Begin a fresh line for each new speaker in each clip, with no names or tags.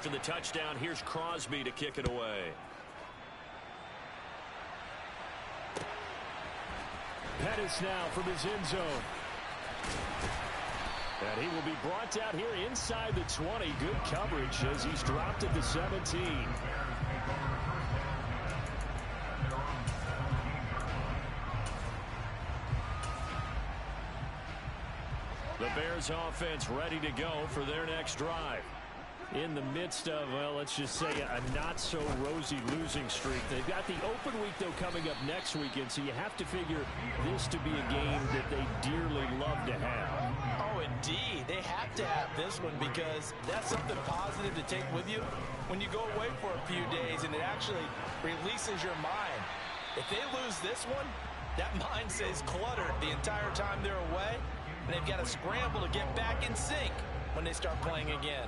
After the touchdown, here's Crosby to kick it away.
Pettis now from his end zone. And he will be brought down here inside the 20. Good coverage as he's dropped at the 17. The Bears offense ready to go for their next drive. In the midst of, well, let's just say a not-so-rosy losing streak. They've got the open week, though, coming up next weekend, so you have to figure this to be a game that they dearly love to have.
Oh, indeed. They have to have this one because that's something positive to take with you when you go away for a few days, and it actually releases your mind. If they lose this one, that mind stays cluttered the entire time they're away, and they've got to scramble to get back in sync when they start playing again.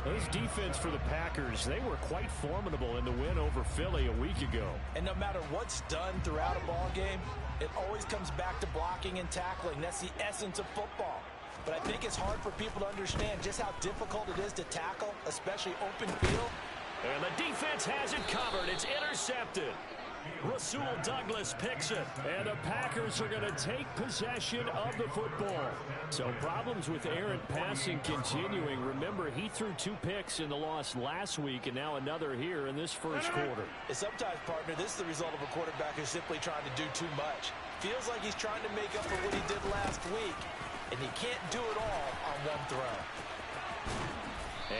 This defense for the Packers, they were quite formidable in the win over Philly a week ago.
And no matter what's done throughout a ball game, it always comes back to blocking and tackling. That's the essence of football. But I think it's hard for people to understand just how difficult it is to tackle, especially open field.
And the defense has it covered. It's intercepted. Rasul Douglas picks it. And the Packers are going to take possession of the football. So problems with errant passing continuing. Remember, he threw 2 picks in the loss last week and now another here in this first quarter.
And sometimes, partner, this is the result of a quarterback who's simply trying to do too much. Feels like he's trying to make up for what he did last week. And he can't do it all on one throw.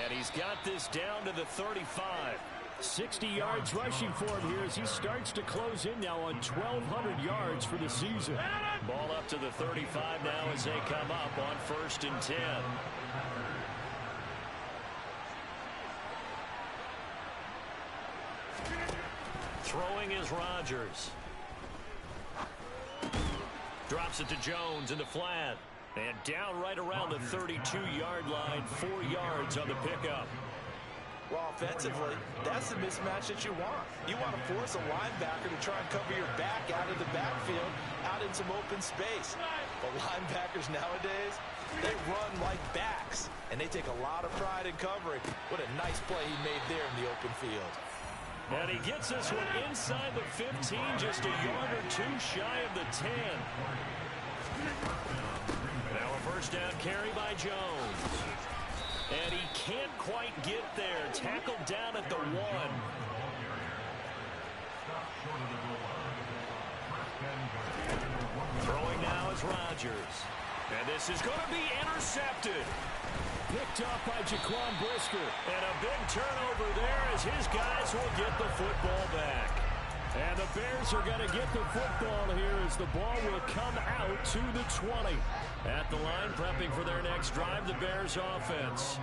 And he's got this down to the 35. 60 yards rushing for him here as he starts to close in now on 1,200 yards for the season. Ball up to the 35 now as they come up on 1st and 10. Throwing is Rodgers. Drops it to Jones in the flat. And down right around the 32-yard line, 4 yards on the pickup.
Well, offensively, that's the mismatch that you want. You want to force a linebacker to try and cover your back out of the backfield, out in some open space. But linebackers nowadays, they run like backs, and they take a lot of pride in covering. What a nice play he made there in the open field.
And he gets this one inside the 15, just a yard or 2 shy of the 10. Now a first down carry by Jones. And he can't quite get there. Tackled down at the 1. Throwing now is Rodgers. And this is going to be intercepted. Picked up by Jaquan Brisker. And a big turnover there as his guys will get the football back. And the Bears are going to get the football here as the ball will come out to the 20. At the line, prepping for their next drive, the Bears offense.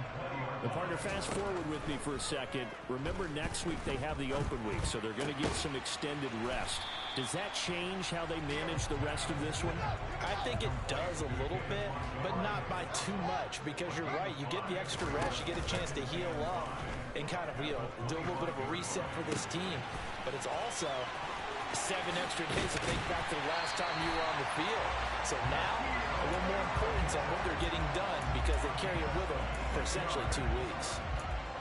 The partner, fast forward with me for a second. Remember, next week they have the open week, so they're going to get some extended rest. Does that change how they manage the rest of this one?
I think it does a little bit, but not by too much, because you're right. You get the extra rest, you get a chance to heal up and kind of, do a little bit of a reset for this team. But it's also 7 extra days to think back to the last time you were on the field. So now, a little more importance on what they're getting done because they carry it with them for essentially 2 weeks.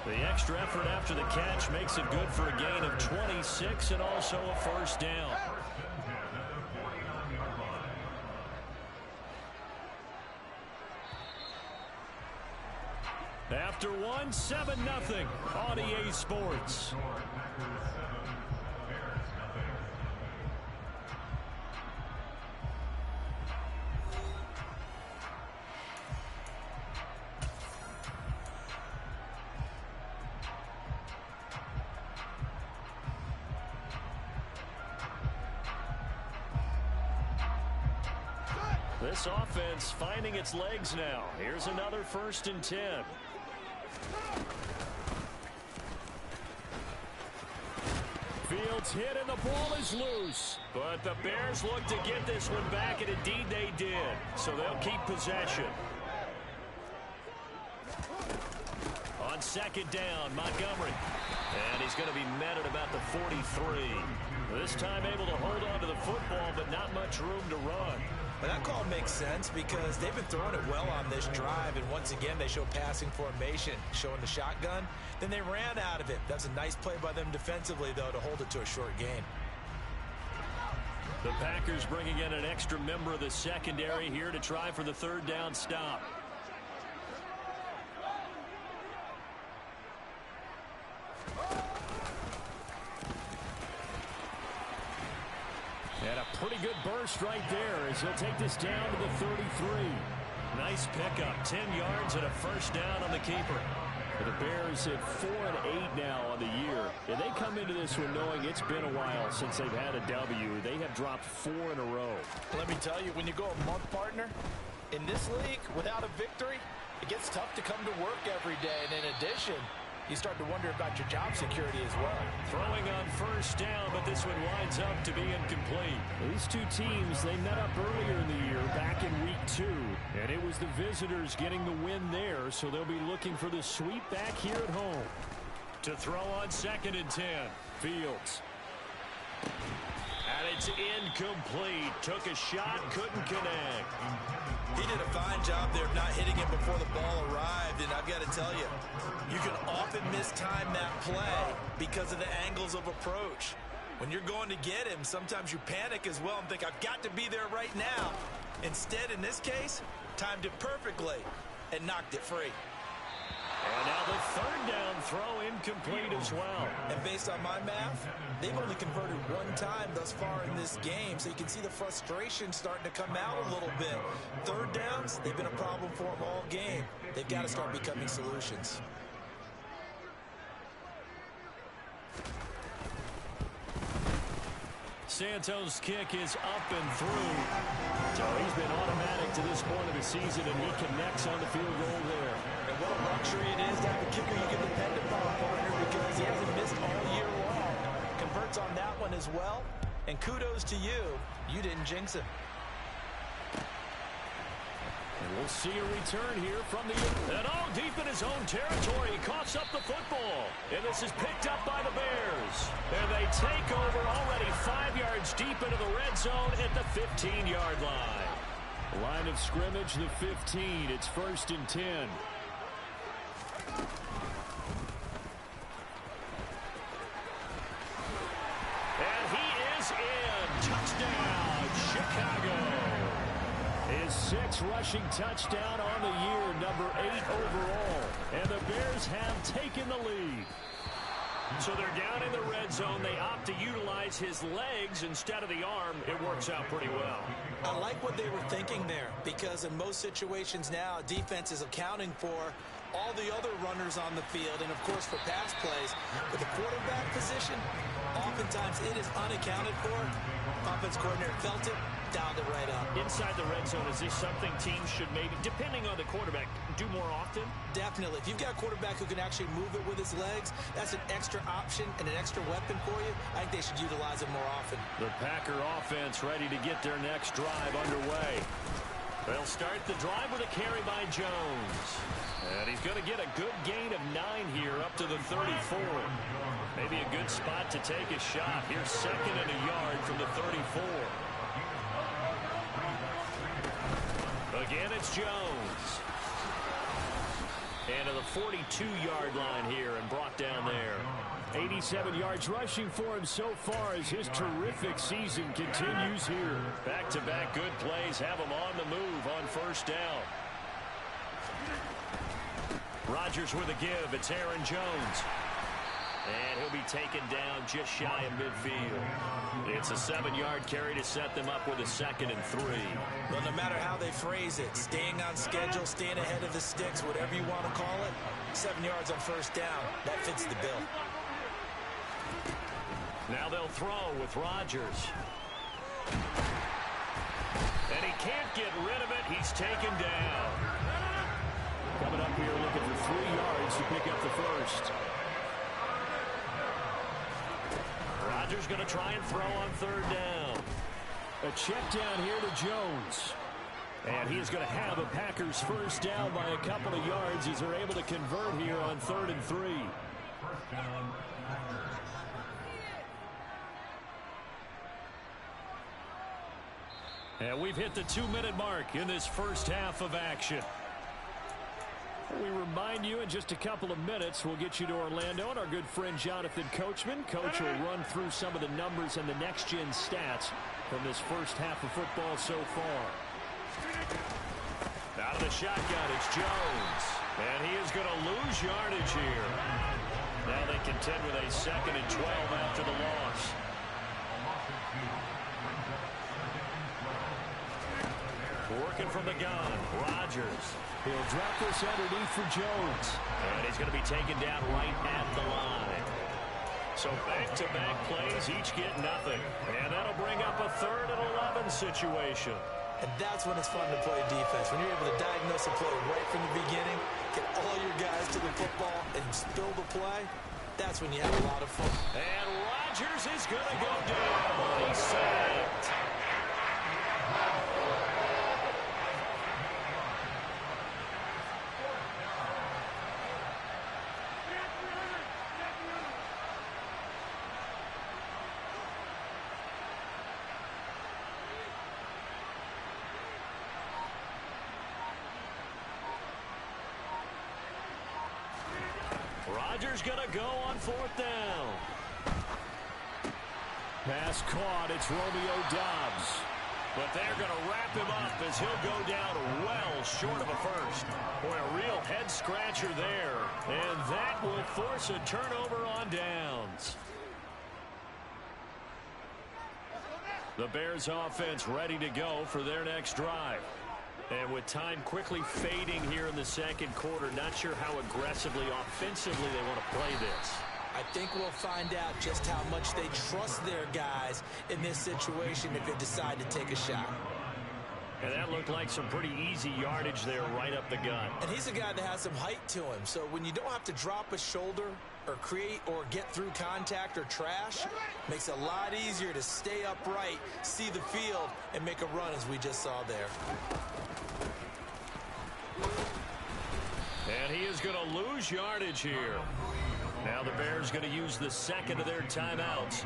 The extra effort after the catch makes it good for a gain of 26 and also a first down. After 1, 7-0 on EA Sports. This offense finding its legs now. Here's another 1st and 10. Fields hit and the ball is loose. But the Bears look to get this one back, and indeed they did. So they'll keep possession. On 2nd down, Montgomery. And he's going to be met at about the 43. This time able to hold on to the football, but not much room to run.
Well, that call makes sense because they've been throwing it well on this drive, and once again they show passing formation, showing the shotgun. Then they ran out of it. That's a nice play by them defensively, though, to hold it to a short gain.
The Packers bringing in an extra member of the secondary here to try for the third down stop. And a pretty good burst right there as he'll take this down to the 33. Nice pickup, 10 yards and a first down on the keeper. The Bears at 4-8 now on the year. And they come into this one knowing it's been a while since they've had a W. They have dropped 4 in a row.
Let me tell you, when you go a month, partner, in this league, without a victory, it gets tough to come to work every day. And in addition, you start to wonder about your job security as well.
Throwing on first down, but this one winds up to be incomplete. These two teams, they met up earlier in the year, back in week 2. And it was the visitors getting the win there, so they'll be looking for the sweep back here at home. To throw on 2nd and 10, Fields. And it's incomplete. Took a shot, couldn't connect.
He did a fine job there of not hitting him before the ball arrived, and I've got to tell you, you can often mistime that play because of the angles of approach. When you're going to get him, sometimes you panic as well and think, I've got to be there right now. Instead, in this case, timed it perfectly and knocked it free.
And now the third down throw incomplete as well.
And based on my math, they've only converted one time thus far in this game, so you can see the frustration starting to come out a little bit. Third downs, they've been a problem for them all game. They've got to start becoming solutions.
Santos' kick is up and through. So he's been automatic to this point of the season, and he connects on the field goal there.
And what a luxury it is to have a kicker you can depend upon, partner, because he hasn't missed all year long. Converts on that one as well. And kudos to you. You didn't jinx him.
And we'll see a return here from the... And all deep in his own territory. He coughs up the football. And this is picked up by the Bears. And they take over already 5 yards deep into the red zone at the 15-yard line. Line of scrimmage, the 15. It's 1st and 10. And he is in. Touchdown, Chicago. His 6th rushing touchdown on the year, number 8 overall. And the Bears have taken the lead. So they're down in the red zone. They opt to utilize his legs instead of the arm. It works out pretty well.
I like what they were thinking there, because in most situations now, defense is accounting for all the other runners on the field, and of course for pass plays. With the quarterback position, oftentimes it is unaccounted for. Offense coordinator felt it, dialed it right up.
Inside the red zone, is this something teams should maybe, depending on the quarterback, do more often?
Definitely. If you've got a quarterback who can actually move it with his legs, that's an extra option and an extra weapon for you. I think they should utilize it more often.
The Packer offense ready to get their next drive underway. They'll start the drive with a carry by Jones. And he's going to get a good gain of 9 here up to the 34. Maybe a good spot to take a shot. Here's 2nd and a yard from the 34. Again, it's Jones. And to the 42-yard line here and brought down there. 87 yards rushing for him so far as his terrific season continues here. Back-to-back good plays have him on the move on 1st down. Rodgers with a give. It's Aaron Jones. And he'll be taken down just shy of midfield. It's a 7-yard carry to set them up with a 2nd and 3.
Well, no matter how they phrase it, staying on schedule, staying ahead of the sticks, whatever you want to call it, 7 yards on 1st down, that fits the bill.
Now they'll throw with Rodgers. And he can't get rid of it. He's taken down. Coming up here looking for 3 yards to pick up the 1st. Rodgers going to try and throw on 3rd down. A check down here to Jones. And he is going to have a Packers 1st down by a couple of yards as they're able to convert here on 3rd and 3. And we've hit the 2-minute mark in this first half of action. We remind you in just a couple of minutes we'll get you to Orlando and our good friend Jonathan Coachman. Coach will run through some of the numbers and the next-gen stats from this first half of football so far. Out of the shotgun, it's Jones. And he is going to lose yardage here. Now they contend with a 2nd and 12 after the loss. Working from the gun, Rodgers.
He'll drop this underneath for Jones.
And he's going to be taken down right at the line. So back-to-back plays, each get nothing. And that'll bring up a 3rd and 11 situation.
And that's when it's fun to play defense. When you're able to diagnose a play right from the beginning, get all your guys to the football, and spill the play, that's when you have a lot of fun.
And Rodgers is going to go down. He's sacked. Rodgers going to go on 4th down.
Pass caught. It's Romeo Doubs.
But they're going to wrap him up as he'll go down well short of a first. Boy, a real head-scratcher there. And that will force a turnover on downs. The Bears offense ready to go for their next drive. And with time quickly fading here in the 2nd quarter, not sure how aggressively, offensively they want to play this.
I think we'll find out just how much they trust their guys in this situation if they decide to take a shot.
And that looked like some pretty easy yardage there right up the gut.
And he's a guy that has some height to him. So when you don't have to drop a shoulder or create or get through contact or trash, makes it a lot easier to stay upright, see the field, and make a run as we just saw there.
And he is going to lose yardage here. Now the Bears going to use the 2nd of their timeouts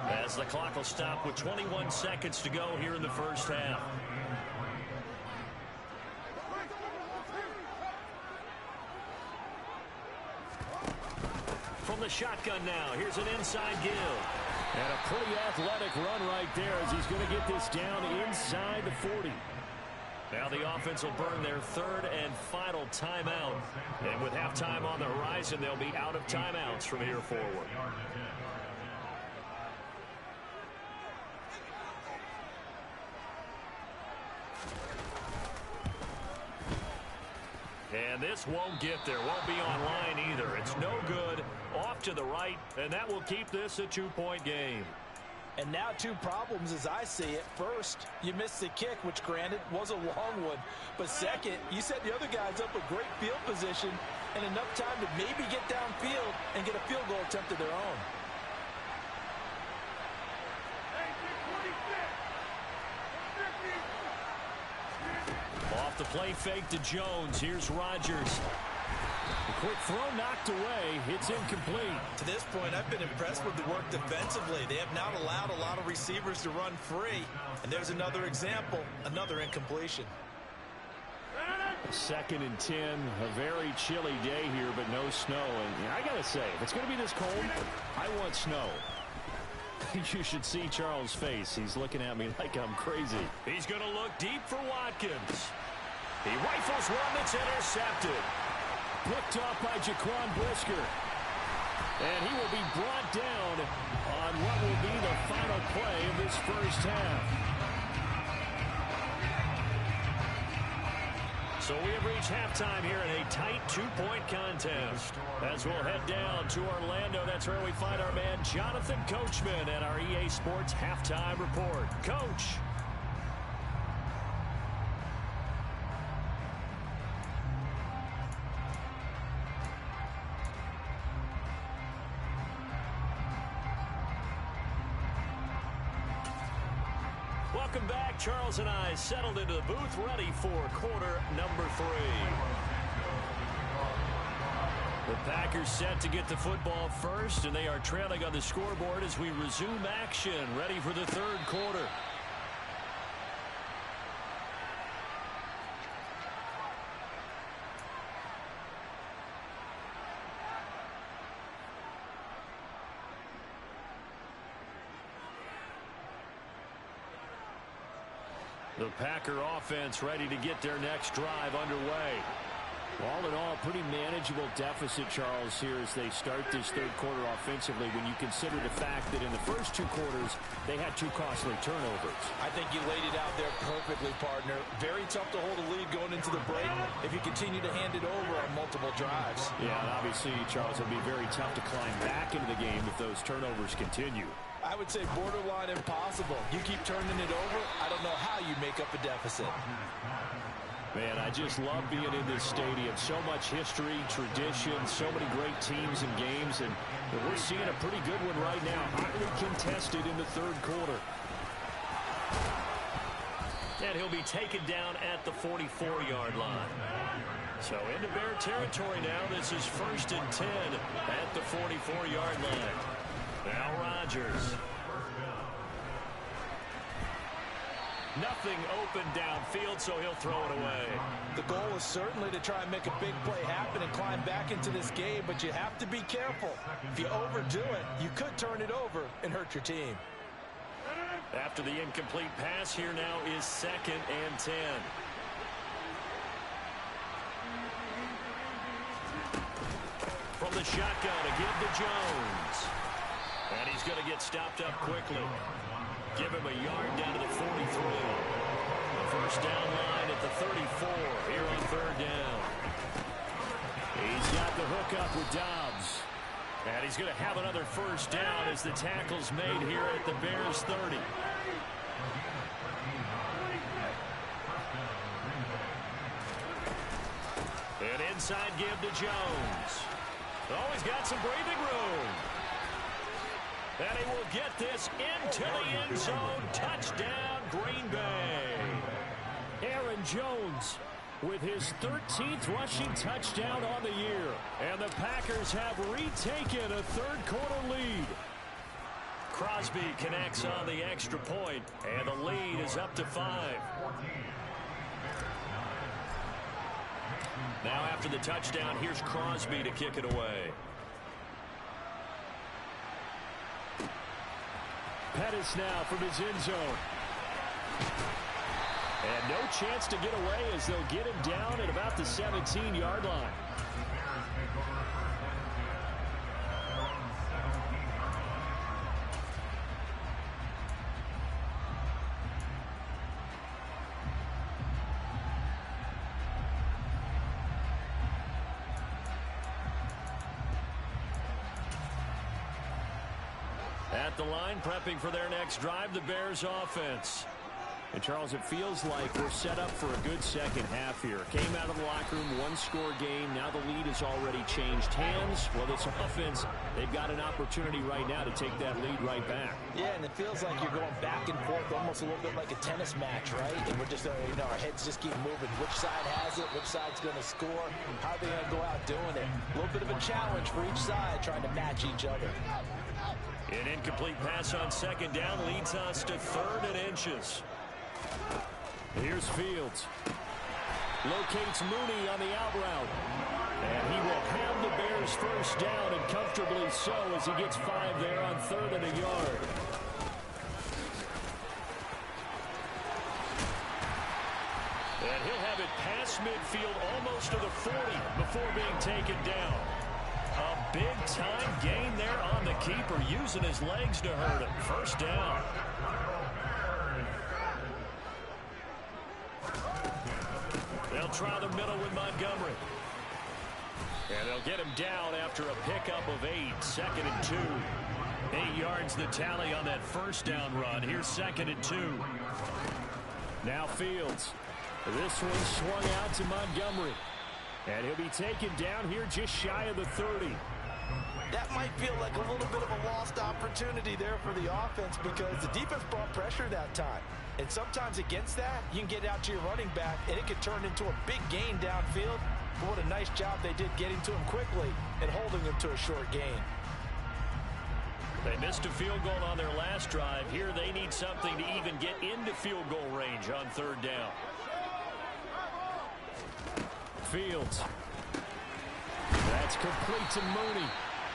as the clock will stop with 21 seconds to go here in the first half. From the shotgun now, here's an inside give.
And a pretty athletic run right there as he's going to get this down inside the 40.
Now the offense will burn their 3rd and final timeout. And with halftime on the horizon, they'll be out of timeouts from here forward. And this won't get there. Won't be online either. It's no good. Off to the right. And that will keep this a 2-point game.
And now 2 problems as I see it. First, you missed the kick, which granted was a long one. But second, you set the other guys up with great field position and enough time to maybe get downfield and get a field goal attempt of their own.
Off the play fake to Jones. Here's Rodgers.
The quick throw knocked away. It's incomplete. To this point, I've been impressed with the work defensively. They have not allowed a lot of receivers to run free. And there's another example, another incompletion.
2nd and 10, a very chilly day here, but no snow. And I got to say, if it's going to be this cold, I want snow. You should see Charles' face. He's looking at me like I'm crazy. He's going to look deep for Watkins. He rifles one that's intercepted.
Picked off by Jaquan Brisker.
And he will be brought down on what will be the final play of this first half. So we have reached halftime here in a tight 2-point contest. As we'll head down to Orlando, that's where we find our man Jonathan Coachman at our EA Sports Halftime Report. Coach. Welcome back. Charles and I settled into the booth ready for quarter number 3. The Packers set to get the football first, and they are trailing on the scoreboard as we resume action, ready for the third quarter. The Packer offense ready to get their next drive underway.
All in all, pretty manageable deficit, Charles, here as they start this third quarter offensively when you consider the fact that in the first two quarters, they had two costly turnovers.
I think you laid it out there perfectly, partner. Very tough to hold a lead going into the break if you continue to hand it over on multiple drives.
Yeah, and obviously, Charles, it'll be very tough to climb back into the game if those turnovers continue.
I would say borderline impossible. You keep turning it over, I don't know how you make up a deficit.
Man, I just love being in this stadium. So much history, tradition, so many great teams and games, and we're seeing a pretty good one right now. Hotly contested in the third quarter.
And he'll be taken down at the 44-yard line. So into Bear territory now. This is 1st and 10 at the 44-yard line. Now Rodgers. Nothing open downfield, so he'll throw it away.
The goal is certainly to try and make a big play happen and climb back into this game, but you have to be careful. If you overdo it, you could turn it over and hurt your team.
After the incomplete pass, here now is 2nd and 10. From the shotgun, a give to Jones. And he's going to get stopped up quickly. Give him a yard down to the 43. The first down line at the 34 here on 3rd down.
He's got the hook up with Dobbs.
And he's going to have another first down as the tackle's made here at the Bears 30. An inside give to Jones. Oh, he's got some breathing room. And he will get this into the end zone. Touchdown, Green Bay.
Aaron Jones with his 13th rushing touchdown on the year.
And the Packers have retaken a third quarter lead. Crosby connects on the extra point, and the lead is up to 5. Now after the touchdown, here's Crosby to kick it away.
Pettis now from his end zone. And no chance to get away as they'll get him down at about the 17-yard line.
At the line, prepping for their next drive, the Bears offense.
And, Charles, it feels like we're set up for a good second half here. Came out of the locker room, one-score game. Now the lead has already changed hands. Well, this offense, they've got an opportunity right now to take that lead right back.
Yeah, and it feels like you're going back and forth almost a little bit like a tennis match, right? And we're just, our heads just keep moving. Which side has it? Which side's going to score? How are they going to go out doing it? A little bit of a challenge for each side trying to match each other.
An incomplete pass on 2nd down leads us to 3rd and inches.
Here's Fields. Locates Mooney on the out route. And he will have the Bears first down, and comfortably so as he gets 5 there on 3rd and a yard.
And he'll have it past midfield almost to the 40 before being taken down. A big-time gain there on the keeper, using his legs to hurt him. First down. They'll try the middle with Montgomery. And they'll get him down after a pickup of 8. 2nd and 2. 8 yards the tally on that first down run. Here's 2nd and 2.
Now Fields. This one swung out to Montgomery. And he'll be taken down here just shy of the 30.
That might feel like a little bit of a lost opportunity there for the offense because the defense brought pressure that time. And sometimes against that, you can get out to your running back, and it could turn into a big gain downfield. But what a nice job they did getting to him quickly and holding him to a short gain.
They missed a field goal on their last drive. Here they need something to even get into field goal range on 3rd down.
Fields. That's complete to Mooney.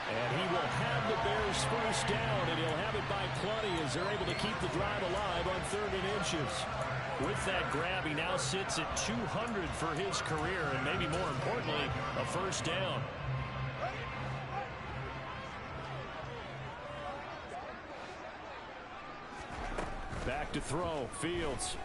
And he will have the Bears first down, and he'll have it by plenty as they're able to keep the drive alive on 3rd and inches.
With that grab, he now sits at 200 for his career, and maybe more importantly, a first down. Back to throw, Fields.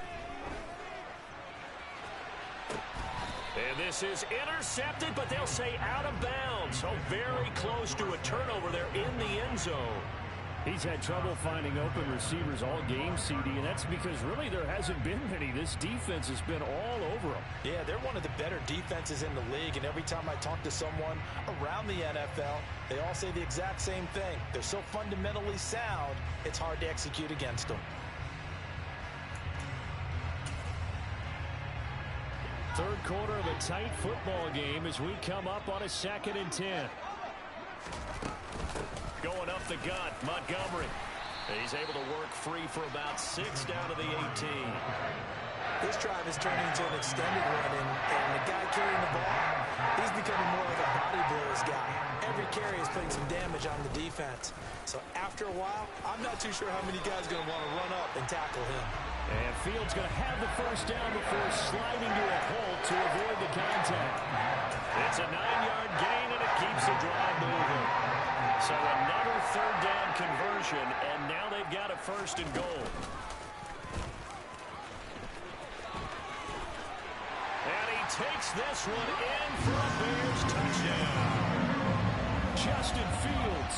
And this is intercepted, but they'll say out of bounds. So very close to a turnover there in the end zone.
He's had trouble finding open receivers all game, CD, and that's because really there hasn't been many. This defense has been all over them.
Yeah, they're one of the better defenses in the league, and every time I talk to someone around the NFL, they all say the exact same thing. They're so fundamentally sound, it's hard to execute against them.
Third quarter of a tight football game as we come up on a 2nd and 10.
Going up the gut, Montgomery. He's able to work free for about 6 down to the 18.
This drive is turning into an extended run, and the guy carrying the ball, he's becoming more of a body blows guy. Every carry is putting some damage on the defense. So after a while, I'm not too sure how many guys are going to want to run up and tackle him.
And Fields going to have the first down before sliding to a hole to avoid the contact.
It's a 9-yard gain, and it keeps the drive moving. So another third down conversion, and now they've got a 1st and goal. And he takes this one in for a Bears touchdown.
Justin Fields,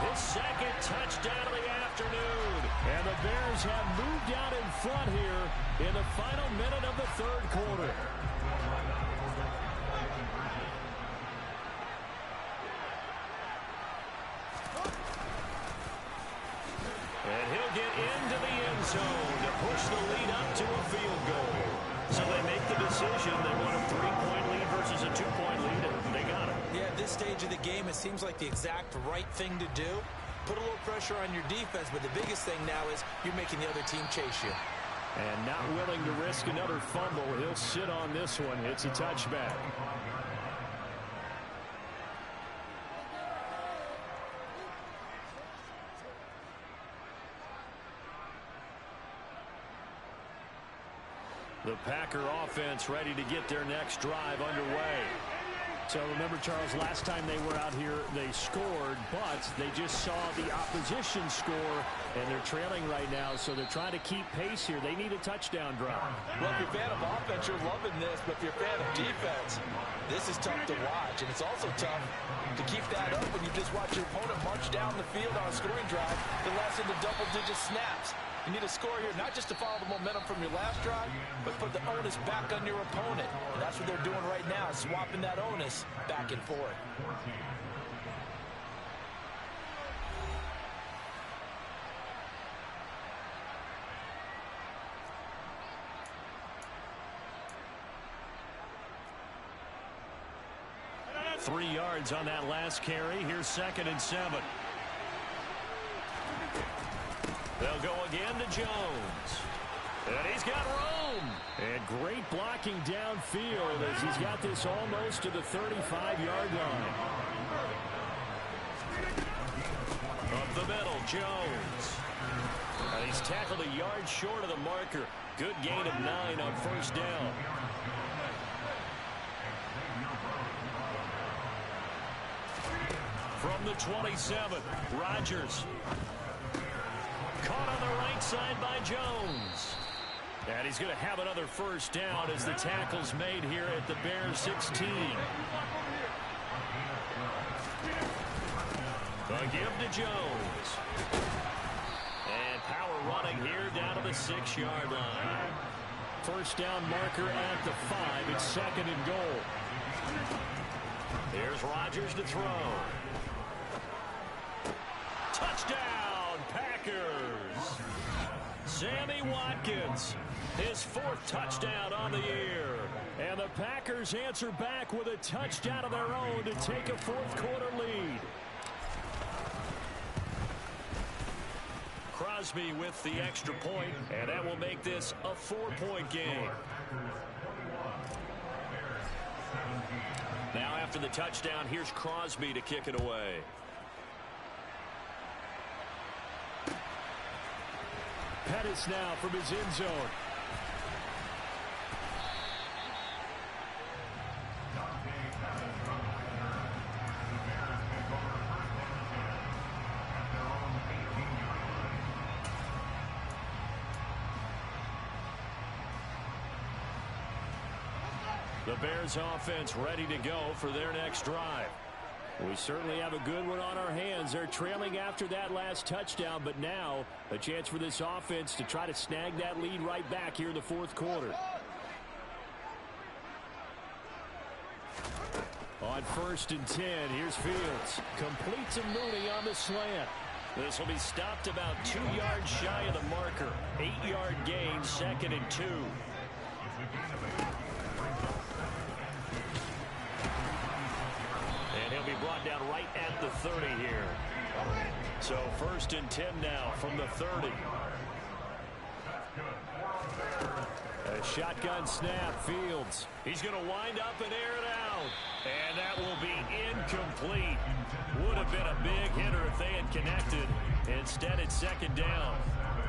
His 2nd touchdown of the afternoon.
and the Bears have moved out in front here in the final minute of the 3rd quarter.
And he'll get into the end zone to push the lead up to a field goal. So they make the decision. They want a 3-point lead versus a 2-point lead, and they got it.
Yeah, at this stage of the game, it seems like the exact right thing to do. Put a little pressure on your defense, but the biggest thing now is you're making the other team chase you.
And not willing to risk another fumble. He'll sit on this one. It's a touchback.
The Packer offense ready to get their next drive underway.
So remember, Charles, last time they were out here, they scored, but they just saw the opposition score, and they're trailing right now, so they're trying to keep pace here. They need a touchdown drive.
Well, if you're a fan of offense, you're loving this, but if you're a fan of defense, this is tough to watch, and it's also tough to keep that up when you just watch your opponent march down the field on a scoring drive that lasts into double-digit snaps. You need a score here, not just to follow the momentum from your last drive, but put the onus back on your opponent. And that's what they're doing right now, swapping that onus back and forth.
Three yards on that last carry. Here's 2nd and 7. They'll go again to Jones. And he's got room.
And great blocking downfield as he's got this almost to the 35-yard line.
Up the middle, Jones. And he's tackled a yard short of the marker. Good gain of 9 on 1st down. From the 27, Rodgers. Caught on the right side by Jones. And he's going to have another first down as the tackle's made here at the Bears 16. A give to Jones. And power running here down to the 6-yard line.
First down marker at the 5. It's 2nd and goal.
Here's Rodgers to throw. Touchdown, Packers. Sammy Watkins, his 4th touchdown on the year.
And the Packers answer back with a touchdown of their own to take a 4th quarter lead.
Crosby with the extra point, and that will make this a 4-point game. Now after the touchdown, here's Crosby to kick it away.
Pettis now from his end zone.
The Bears offense ready to go for their next drive.
We certainly have a good one on our hands. They're trailing after that last touchdown, but now a chance for this offense to try to snag that lead right back here in the fourth quarter. On 1st and 10, here's Fields. Completes a Mooney on the slant.
This will be stopped about 2 yards shy of the marker. 8-yard gain, 2nd and 2. And he'll be brought down right at the 30 here. So 1st and 10 now from the 30.
A shotgun snap, Fields.
He's going to wind up and air it out. And that will be incomplete. Would have been a big hitter if they had connected. Instead, it's 2nd down.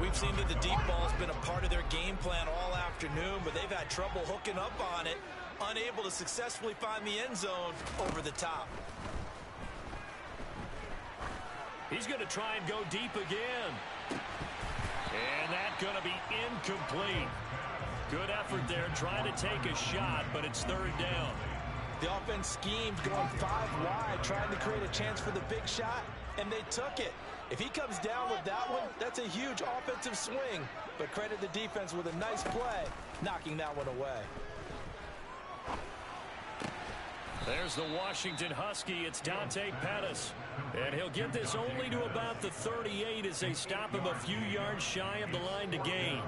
We've seen that the deep ball has been a part of their game plan all afternoon, but they've had trouble hooking up on it, unable to successfully find the end zone over the top.
He's going to try and go deep again. And that's going to be incomplete. Good effort there, trying to take a shot, but it's 3rd down.
The offense schemed going 5 wide, trying to create a chance for the big shot, and they took it. If he comes down with that one, that's a huge offensive swing. But credit the defense with a nice play, knocking that one away.
There's the Washington Husky. It's Dante Pettis. And he'll get this only to about the 38 as they stop him a few yards shy of the line to gain.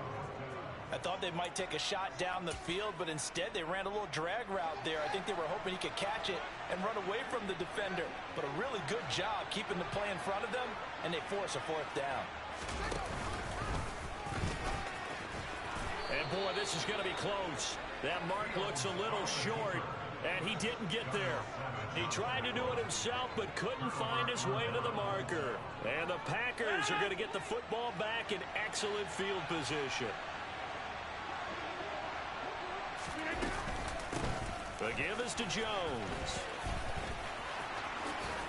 I thought they might take a shot down the field, but instead they ran a little drag route there. I think they were hoping he could catch it and run away from the defender. But a really good job keeping the play in front of them, and they force a 4th down.
And boy, this is going to be close. That mark looks a little short, and he didn't get there. He tried to do it himself, but couldn't find his way to the marker. And the Packers are going to get the football back in excellent field position. The give is to Jones.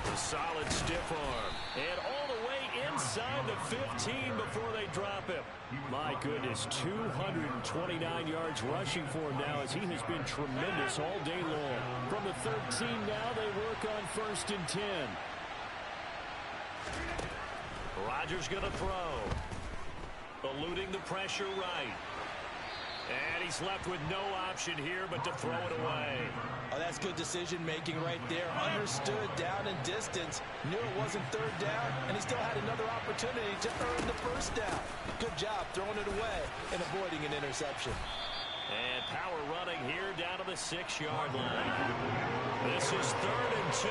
A solid stiff arm. And all the way inside the 15 before they drop him. My goodness, 229 yards rushing for him now as he has been tremendous all day long. From the 13 now, they work on 1st and 10. Rodgers going to throw. Eluding the pressure right. And he's left with no option here but to throw it away.
Oh, that's good decision-making right there. Understood down and distance. Knew it wasn't 3rd down, and he still had another opportunity to earn the 1st down. Good job throwing it away and avoiding an interception.
And power running here down to the 6-yard line. This is 3rd and 2.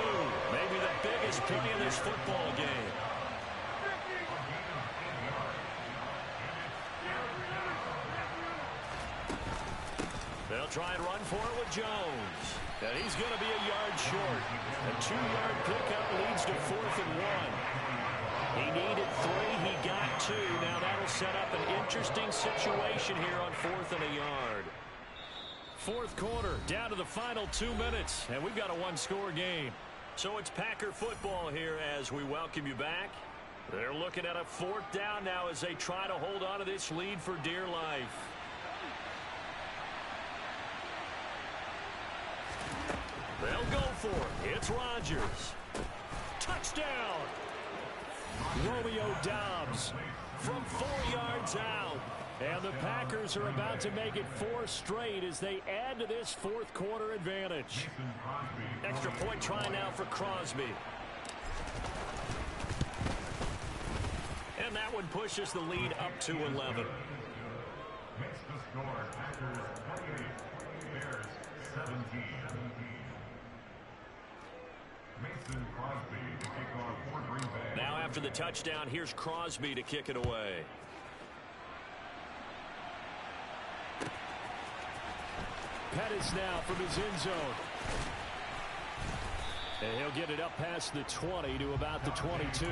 Maybe the biggest play of this football game. They'll try and run for it with Jones. And he's going to be a yard short. A 2-yard pickup leads to 4th and 1. He needed 3. He got 2. Now that'll set up an interesting situation here on 4th and a yard. 4th quarter, down to the final 2 minutes. And we've got a 1-score game. So it's Packer football here as we welcome you back. They're looking at a 4th down now as they try to hold on to this lead for dear life. They'll go for it. It's Rodgers. Touchdown!
Romeo Doubs from 4 yards out. And the Packers are about to make it 4 straight as they add to this 4th quarter advantage.
Extra point try now for Crosby. And that one pushes the lead up to 11.
Makes the score Packers 28, Bears 17. Mason Crosby to kick off for Green Bay.
Now after the touchdown, here's Crosby to kick it away.
Pettis now from his end zone. And he'll get it up past the 20 to about the 22.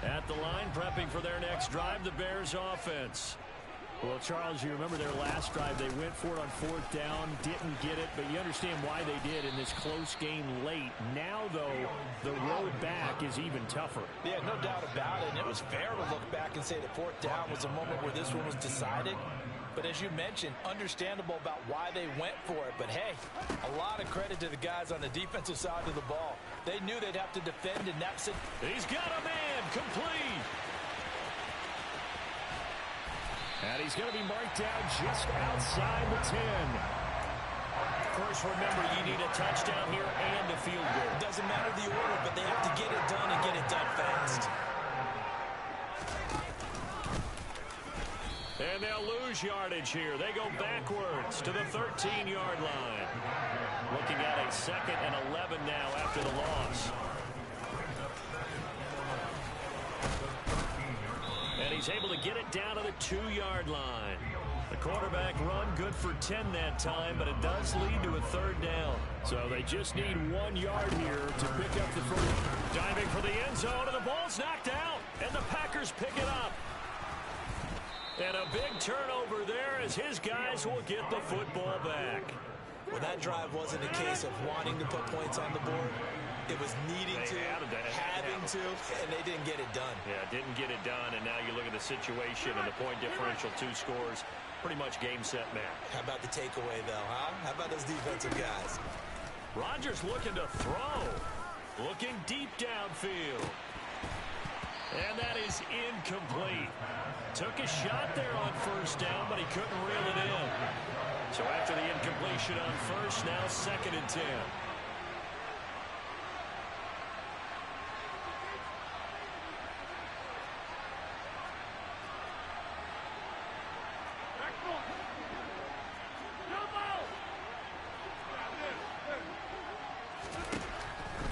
At the line, prepping for their next drive, the Bears offense.
Well, Charles, you remember their last drive. They went for it on fourth down, didn't get it, but you understand why they did in this close game late. Now, though, the road back is even tougher.
Yeah, no doubt about it. And it was fair to look back and say that fourth down was a moment where this one was decided. But as you mentioned, understandable about why they went for it. But, hey, a lot of credit to the guys on the defensive side of the ball. They knew they'd have to defend in that situation.
He's got a man complete.
And he's going to be marked down just outside the 10.
First, remember, you need a touchdown here and a field goal.
It doesn't matter the order, but they have to get it done and get it done fast.
And they'll lose yardage here. They go backwards to the 13-yard line.
Looking at a 2nd and 11 now after the loss. And he's able to get it down to the 2-yard line. The quarterback run good for 10 that time, but it does lead to a 3rd down. So they just need 1 yard here to pick up the first.
Diving for the end zone, and the ball's knocked out. And the Packers pick it up. And a big turnover there as his guys will get the football back.
Well, that drive wasn't a case of wanting to put points on the board. It was needing to, having to, and they didn't get it done.
Yeah, didn't get it done, and now you look at the situation and the point differential, 2 scores, pretty much game, set, match.
How about the takeaway, though, huh? How about those defensive guys?
Rodgers looking to throw. Looking deep downfield. And that is incomplete. Took a shot there on first down, but he couldn't reel it in. So after the incompletion on first, now 2nd and 10.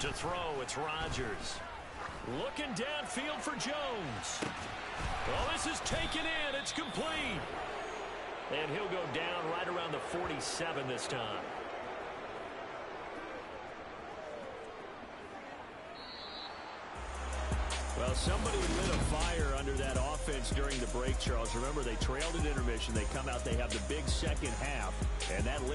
To throw, it's Rodgers. Looking downfield for Jones. Well, this is taken in. It's complete.
And he'll go down right around the 47 this time. Well, somebody lit a fire under that offense during the break, Charles. Remember, they trailed at intermission. They come out, they have the big second half, and that